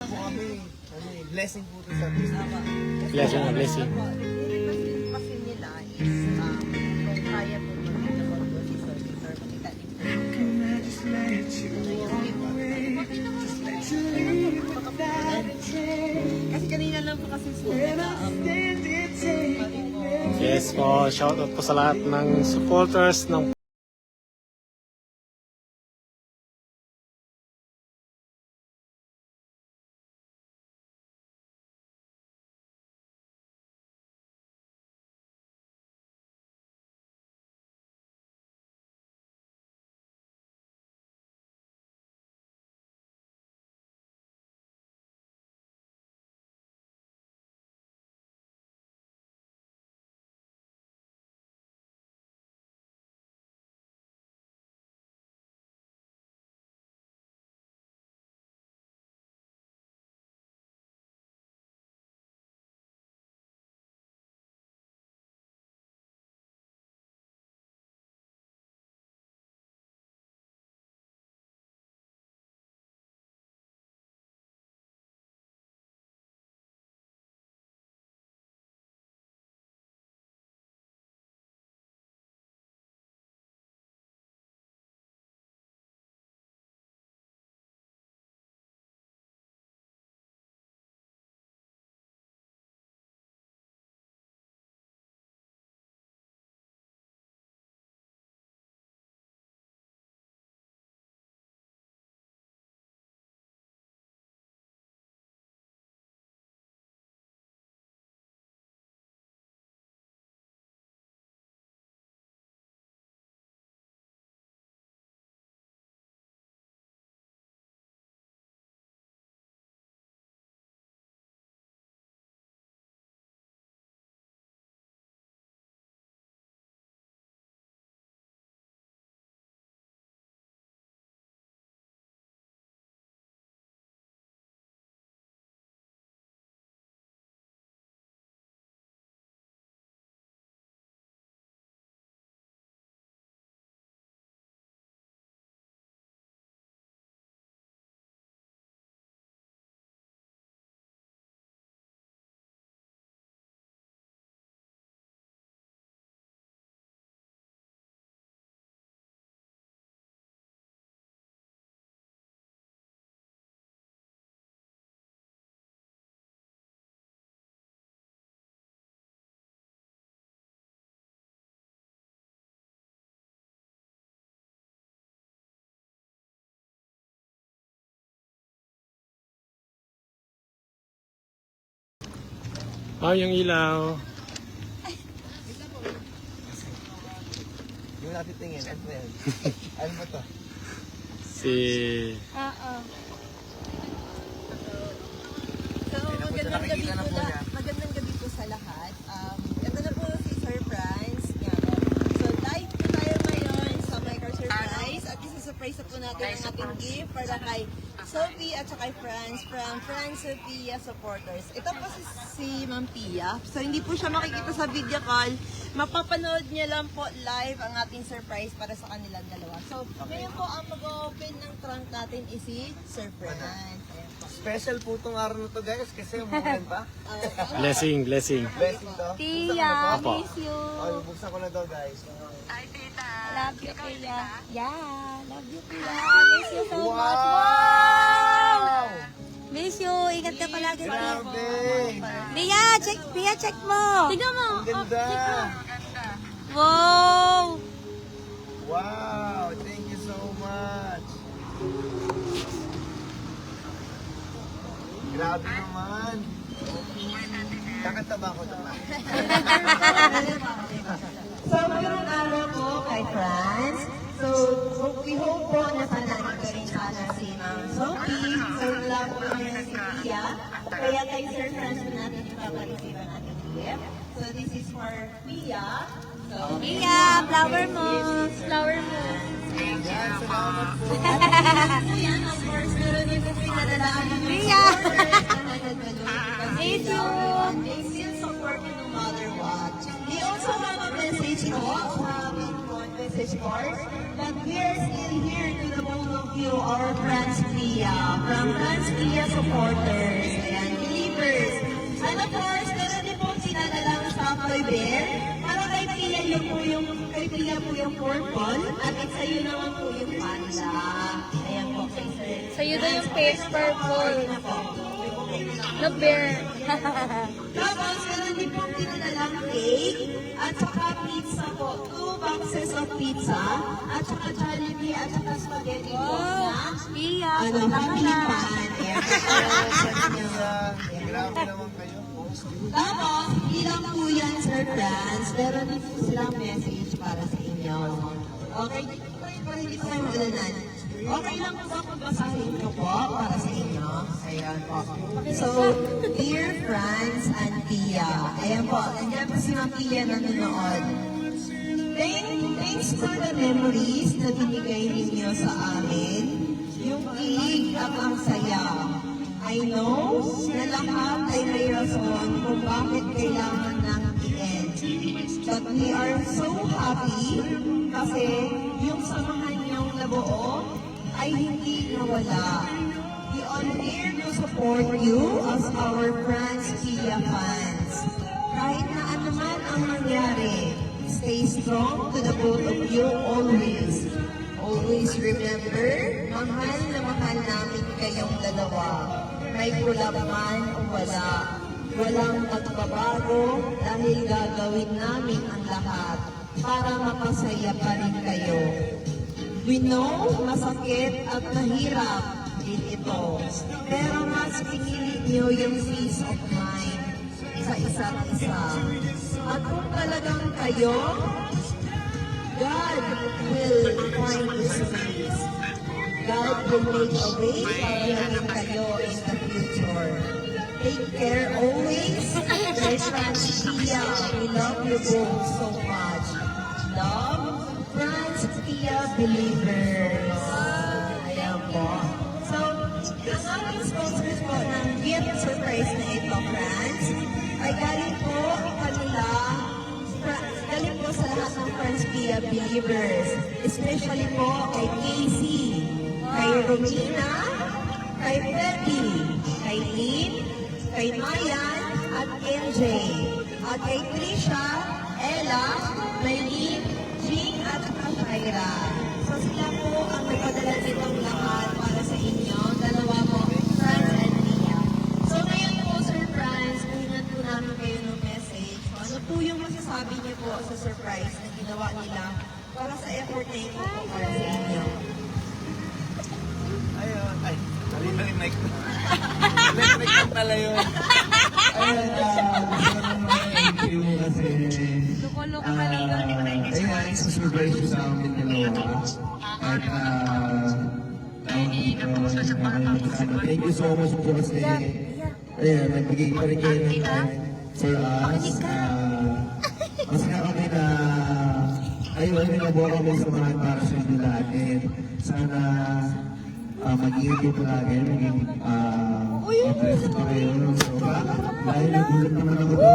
Po kami, blessing po ito sa business. Blessing na blessing. Kasi nila is, kung kaya po mag-video po si Sir Victor, makita din po. Kasi kanina lang po kasi sila Yes po, shoutout po sa lahat ng supporters ng yung ilaw. Yung natin tingin, ano ba yan? Ano ba to? Si Oo. So, nakikita na po niya. magandang gabi po sa lahat. Ito na po si Sir Franz. Yan. So, live po tayo ngayon sa Micro Surprise. At isa-surprise na po natin ang ating gift para kay Sophie at saka kay Franz from Franz Sophia Supporters. Ito po si Ma'am Pia. So, hindi po siya makikita sa video call. Mapapanood niya lang po live ang ating surprise para sa kanilang dalawa. So, ngayon po ang mag-open ng trunk natin is si Sir Franz. Ayan po. Special po itong araw na to guys, kasi umulan pa. blessing. Blessing to. Tia, Apo. miss you. Ay, bubuksan ko na daw guys. Love you, Tia. Yeah, love you, Tia. Miss you so much. Wow! Miss you. Ingat ka palagi, Tia. Grabe! Tia, check mo. Tignan mo. Ang ganda! Wow. Wow! Thank you so much! Grabe naman! Kakanta ba ako naman? So, magandang araw po kay Franz. So, we hope po na panalo ko rin sana si Ma'am Sophie. So, wala po ngayon si Pia. Kaya kay Sir Franz po natin ipapareceive ang ating gift. So, this is for Pia. So, Tia, flower moon. Flower moon. Yan, salamat po! yan, of course, meron din po pinadalahan ng Pia. Miss you. They still support you no matter what. We also have a message po from message board. But we're still here to the both of you, our Franz Pia, from Franz Pia supporters, ayan, believers. And of course, meron din po sinadalang Stockboy Bear. Para kay Pia yung purple, at sa'yo naman po yung panda. Ayan po, kay Sir. Sa'yo daw yung purple. Okay na po. No bear. Tapos, meron din pong pinadalang cake at saka pizza po. 2 boxes of pizza at saka Jollibee at saka spaghetti po na Pia, ano, happy pan. Ayan. Grabe naman kayo. Tapos, ilang po yan, Sir Franz, meron din po silang message para sa inyo. Okay, hindi ko kayo mag-alanan. Okay lang po ba kung basahin ko po para sa inyo? Ayan po. So, dear Franz and Pia, ayan po, nandiyan po si Ma'am Pia nanonood. Thanks for the memories na binigay ninyo sa amin. Yung kilig at ang saya. I know na lahat ay may rason kung bakit kailangan ng i-end. But we are so happy kasi yung samahan niyong nabuo ay hindi nawala. We are here to support you as our Franz Pia fans. Kahit na anuman ang mangyari, stay strong to the both of you always. Always remember, mahal na mahal namin kayong dalawa. May kulab man o wala. Walang magbabago dahil gagawin namin ang lahat para mapasaya pa rin kayo. We know masakit at mahirap din ito. Pero mas pinili niyo yung peace of mind sa isa't isa. At kung talagang kayo, God will find His ways. God will make a way para maging kayo in the future. Take care always. My Franz Pia, we love you both so much. Love, Franz Pia Believers. Ayan po. So, ang aming sponsors po ng gift surprise na ito, Franz, ay galing po kanila, galing po sa lahat ng Franz Pia Believers. Especially po kay Casey, kay Romina, kay Peppy, kay Lynn, kay Mayan, at MJ, at kay Trisha, Ella, Maylene, Jean, at Shaira. So sila po ang nagpadala nitong lahat para sa inyo, dalawa po, Franz and Pia. So ngayon po, Sir Franz, kuningan po namin kayo ng message. Ano po yung masasabi niyo po sa surprise na ginawa nila para sa effort na ito po para sa inyo? Ayun. Ay, nalina yung mic. Electric lang pala yun. Ayun, gusto ko naman thank you kasi Loko-loko ka lang doon. ayun, isa-surprise ko sa amin dalawa. At thank you so much po kasi ayun, nagbigay pa rin kayo ng time for us. Masaya kami na ayun, nabuha kami samahan para sa inyo lahat. And sana mag-iingat kayo palagi, maging blessed pa kayo. So, dahil nagulat naman ako doon.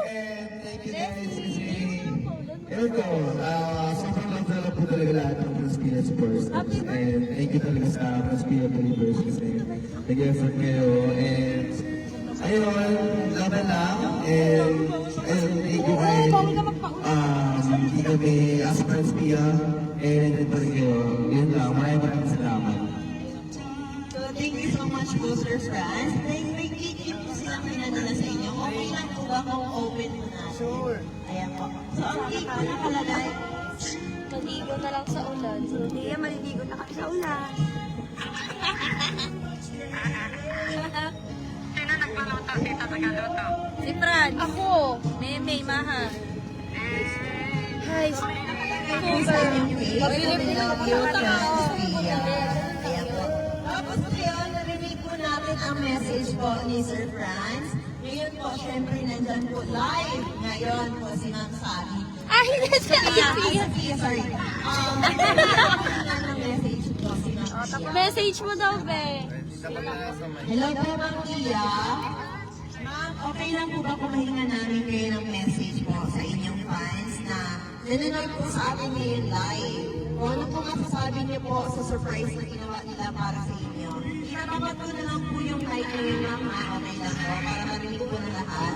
And thank you guys kasi ewan ko, sobrang love na love po talaga lahat ng Franz Pia supporters. And thank you talaga sa Franz Pia Believers kasi nag-effort kayo. And ayun, laban lang. And ayun, thank you guys. Hindi kami as Franz Pia. And ito rin kayo. Yun lang, maraming salamat. So, thank you so much po, Sir Franz. May cake po silang pinadala sa inyo. Okay lang po ba kung open mo natin? Sure. Ayan po. So, ang cake po nakalagay. Maligo na lang sa ulan. So, hindi maliligo na kami sa ulan. Sino nagpaluto? Tita nagpaluto? Si Fran. Ako. Meme, Maha. Hi. Sa inyong cake. We love you, Franz Pia. Ayan po. Tapos po yun, narinig po natin ang message po ni Sir Franz. Ngayon po, syempre, nandyan po live. Ngayon po si Ma'am Sally. Ah, hindi siya. Pia, sorry. Ang message po si Ma'am Pia. Message mo daw, be. Hello po, Ma'am Pia. Ma'am, okay lang po ba kung mahinga namin kayo ng message po sa inyong fans na nanonood po sa atin ngayon live. Kung ano po masasabi niyo po sa surprise na ginawa nila para sa inyo. Itababat ko na lang po yung mic ngayon ma'am, ha? Okay lang po, para marinig po na lahat.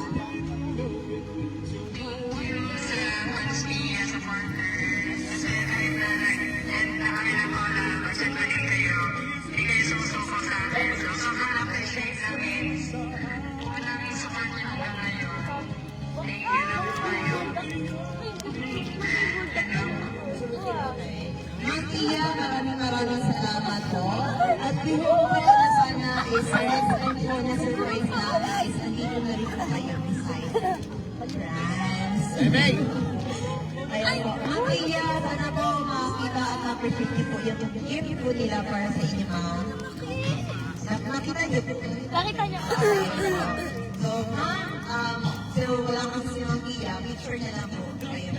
Matia, maraming salamat po. At bihong ko na sana is next time po na surprise na is nandito na rin po kayo beside France. Ayan po. Matia, sana po makita at ma-appreciate po yung gift po nila para sa inyo ma'am. Nakita niyo po. Nakita niyo. So, ma'am, so wala kasi si Ma'am Kia, picture na lang po kayo.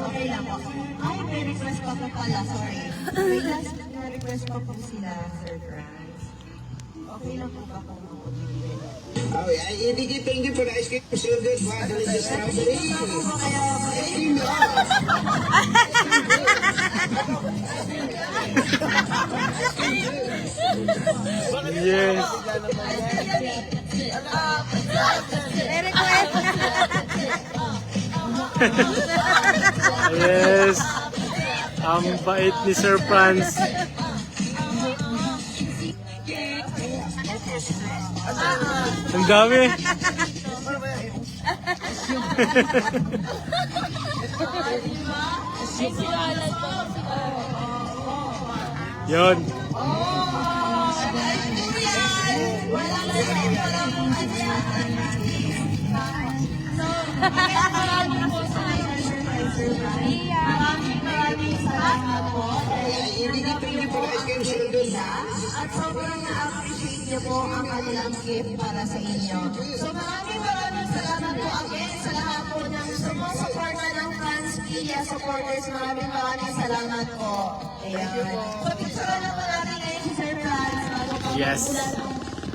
Okay lang po. Ay, may request pa po pala, sorry. May last na request pa po sila, Sir Franz. Okay lang po ba kung magbibigay? Okay, ay ibigay thank you for the ice cream shielded by the strawberry. Yes. May request na. Yes. Ang bait ni Sir Franz. Ang dami. Yun. Maraming salamat po. Ibigay thank you for the ice cream shielded. At sobrang na-appreciate niyo po ang kanilang gift para sa inyo. So maraming salamat po again sa lahat po ng sumusuporta ng Franz Pia supporters. Maraming salamat po. Ayan. So picture na po natin ngayon si Sir Franz. Yes.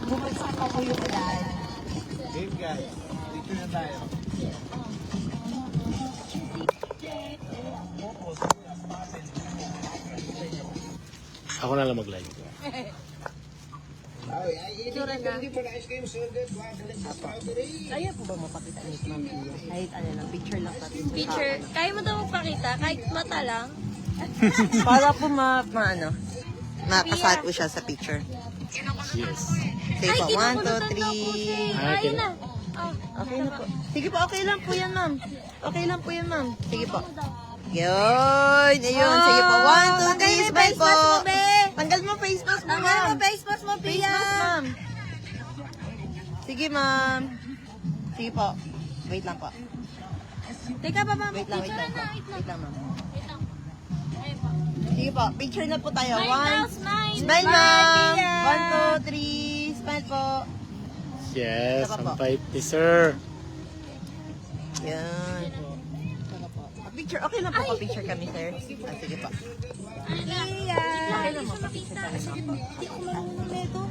Bumagsak pa po yung ulan. Game guys, dito na tayo. Ako na lang mag-live. Okay, ay ibigay thank you for the ice cream shielded by the strawberry. Kaya po ba mapakita ni Ma'am Pia? Kahit ano lang, picture lang natin. Picture. Kaya mo daw magpakita, kahit mata lang. Para po makasal po siya sa picture. Yes. Say po, 1, 2, kinukulutan daw po 3. siya. Ah, Ayun na. Oh. Okay na po. Sige po, okay lang po yan, ma'am. Okay lang po yan, ma'am. Sige po. Yun, ayun. Sige po, 1, 2, 3, smile po. Tanggal mo face mask mo, ma'am. Face mask mo, Face Pia. mask, ma'am. Sige, ma'am. Sige po. Wait lang po. Teka ba, ma'am? Wait lang, wait Picture lang po. na, wait lang. Wait lang, ma'am. Wait lang. Ayun po. Sige po, picture na po tayo. Smile now, 1. smile. Smile, ma'am. Pia. 1, 2, 3. Smile po. Yes. Saka po. Ang bait ni Sir. Yan. Picture, okay lang po pa-picture kami, sir. Ah, sige po. Pia. Okay lang po pa-picture kami. Hindi ko marunong nito.